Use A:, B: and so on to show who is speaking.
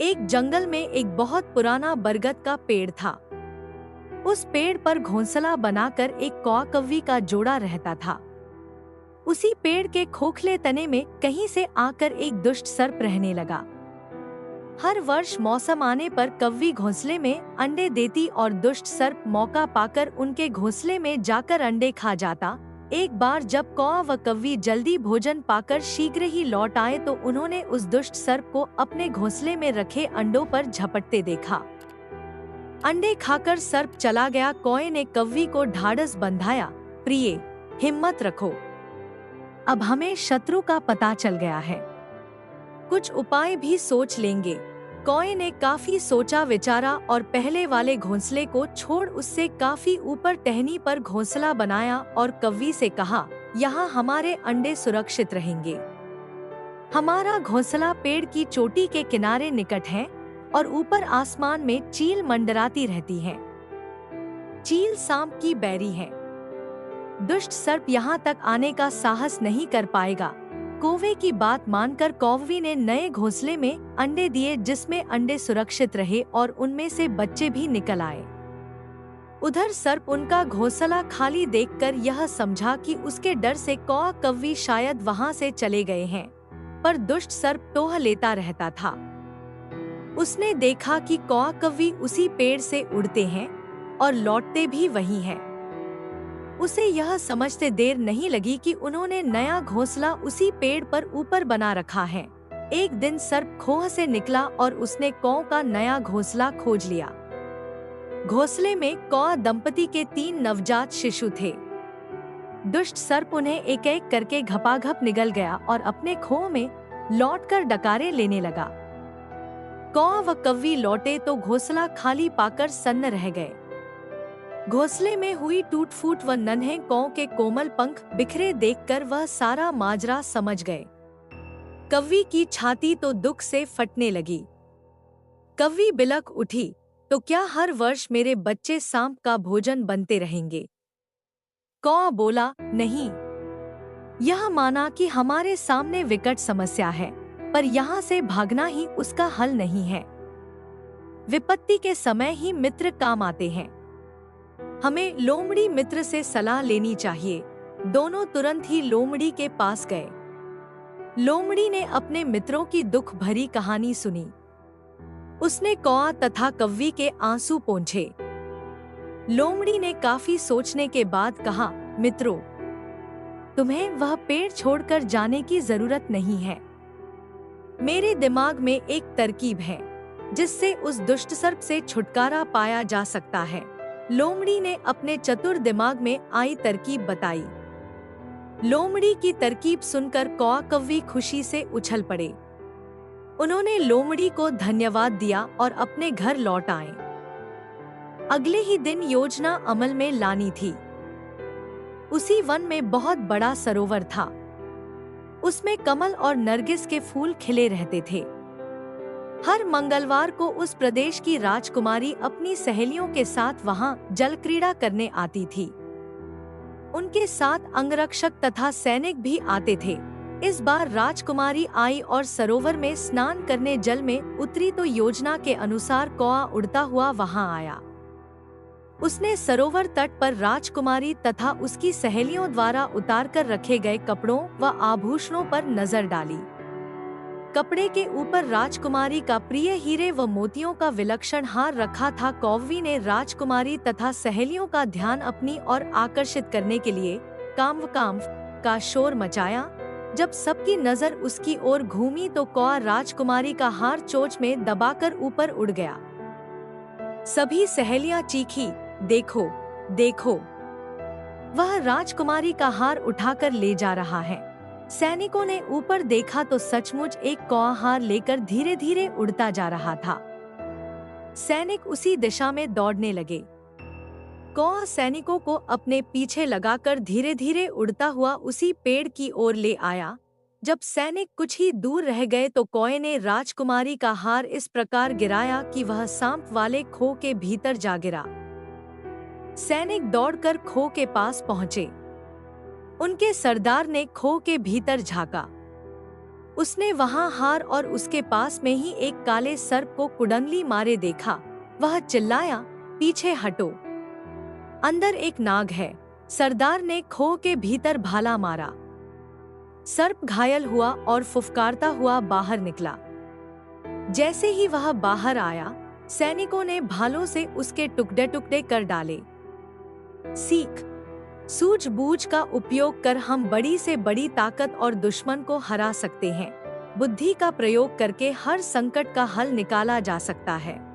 A: एक जंगल में एक बहुत पुराना बरगद का पेड़ था। उस पेड़ पर घोंसला बनाकर एक कौआ कौवी का जोड़ा रहता था। उसी पेड़ के खोखले तने में कहीं से आकर एक दुष्ट सर्प रहने लगा। हर वर्ष मौसम आने पर कौवी घोंसले में अंडे देती और दुष्ट सर्प मौका पाकर उनके घोंसले में जाकर अंडे खा जाता। एक बार जब कौआ व कौवी जल्दी भोजन पाकर शीघ्र ही लौट आए तो उन्होंने उस दुष्ट सर्प को अपने घोंसले में रखे अंडों पर झपटते देखा। अंडे खाकर सर्प चला गया। कौए ने कौवी को ढाढ़स बंधाया, प्रिय, हिम्मत रखो, अब हमें शत्रु का पता चल गया है, कुछ उपाय भी सोच लेंगे। कौए ने काफी सोचा विचारा और पहले वाले घोंसले को छोड़ उससे काफी ऊपर टहनी पर घोंसला बनाया और कौवी से कहा, यहाँ हमारे अंडे सुरक्षित रहेंगे। हमारा घोंसला पेड़ की चोटी के किनारे निकट है और ऊपर आसमान में चील मंडराती रहती है। चील सांप की बैरी है। दुष्ट सर्प यहाँ तक आने का साहस नहीं कर पाएगा। कौवे की बात मानकर कौवी ने नए घोंसले में अंडे दिए, जिसमें अंडे सुरक्षित रहे और उनमें से बच्चे भी निकल आए। उधर सर्प उनका घोंसला खाली देखकर यह समझा कि उसके डर से कौआ कौवी शायद वहां से चले गए हैं, पर दुष्ट सर्प टोह लेता रहता था। उसने देखा कि कौआ कौवी उसी पेड़ से उड़ते हैं और लौटते भी वही हैं। उसे यह समझते देर नहीं लगी कि उन्होंने नया घोंसला उसी पेड़ पर ऊपर बना रखा है। एक दिन सर्प खोह से निकला और उसने कौआ का नया घोंसला खोज लिया। घोंसले में कौआ दंपति के 3 नवजात शिशु थे। दुष्ट सर्प उन्हें एक एक करके घपाघप निगल गया और अपने खोह में लौटकर डकारे लेने लगा। कौआ व कौवी लौटे तो घोंसला खाली पाकर सन्न रह गए। घोंसले में हुई टूट फूट व नन्हे कौओं के कोमल पंख बिखरे देखकर वह सारा माजरा समझ गए। कौवी की छाती तो दुख से फटने लगी। कौवी बिलख उठी, तो क्या हर वर्ष मेरे बच्चे सांप का भोजन बनते रहेंगे? कौआ बोला, नहीं। यह माना कि हमारे सामने विकट समस्या है, पर यहाँ से भागना ही उसका हल नहीं है। विपत्ति के समय ही मित्र काम आते हैं। हमें लोमड़ी मित्र से सलाह लेनी चाहिए। दोनों तुरंत ही लोमड़ी के पास गए। लोमड़ी ने अपने मित्रों की दुख भरी कहानी सुनी। उसने कौआ तथा कौवी के आंसू पोंछे। लोमड़ी ने काफी सोचने के बाद कहा, मित्रों, तुम्हें वह पेड़ छोड़कर जाने की जरूरत नहीं है। मेरे दिमाग में एक तरकीब है जिससे उस दुष्ट सर्प से छुटकारा पाया जा सकता है। लोमड़ी ने अपने चतुर दिमाग में आई तरकीब बताई। लोमड़ी की तरकीब सुनकर कौआ कौवी खुशी से उछल पड़े। उन्होंने लोमड़ी को धन्यवाद दिया और अपने घर लौट आए। अगले ही दिन योजना अमल में लानी थी। उसी वन में बहुत बड़ा सरोवर था। उसमें कमल और नरगिस के फूल खिले रहते थे। हर मंगलवार को उस प्रदेश की राजकुमारी अपनी सहेलियों के साथ वहां जल क्रीड़ा करने आती थी। उनके साथ अंगरक्षक तथा सैनिक भी आते थे। इस बार राजकुमारी आई और सरोवर में स्नान करने जल में उतरी तो योजना के अनुसार कौआ उड़ता हुआ वहां आया। उसने सरोवर तट पर राजकुमारी तथा उसकी सहेलियों द्वारा उतारकर रखे गए कपड़ों व आभूषणों पर नजर डाली। कपड़े के ऊपर राजकुमारी का प्रिय हीरे व मोतियों का विलक्षण हार रखा था। कौवी ने राजकुमारी तथा सहेलियों का ध्यान अपनी ओर आकर्षित करने के लिए काम्व काम्व का शोर मचाया। जब सबकी नजर उसकी ओर घूमी तो कौआ राजकुमारी का हार चोंच में दबाकर ऊपर उड़ गया। सभी सहेलियां चीखी, देखो देखो, वह राजकुमारी का हार उठाकर ले जा रहा है। सैनिकों ने ऊपर देखा तो सचमुच एक कौआ हार लेकर धीरे धीरे उड़ता जा रहा था। सैनिक उसी दिशा में दौड़ने लगे। कौआ सैनिकों को अपने पीछे लगाकर धीरे धीरे उड़ता हुआ उसी पेड़ की ओर ले आया। जब सैनिक कुछ ही दूर रह गए तो कौए ने राजकुमारी का हार इस प्रकार गिराया कि वह सांप वाले खो के भीतर जा गिरा। सैनिक दौड़कर खो के पास पहुंचे। उनके सरदार ने खो के भीतर झांका। उसने वहां हार और उसके पास में ही एक काले सर्प को कुडंगली मारे देखा। वह चिल्लाया, पीछे हटो, अंदर एक नाग है। सरदार ने खो के भीतर भाला मारा। सर्प घायल हुआ और फुफकारता हुआ बाहर निकला। जैसे ही वह बाहर आया, सैनिकों ने भालों से उसके टुकड़े टुकड़े कर डाले। सीख, सूझबूझ का उपयोग कर हम बड़ी से बड़ी ताकत और दुश्मन को हरा सकते हैं। बुद्धि का प्रयोग करके हर संकट का हल निकाला जा सकता है।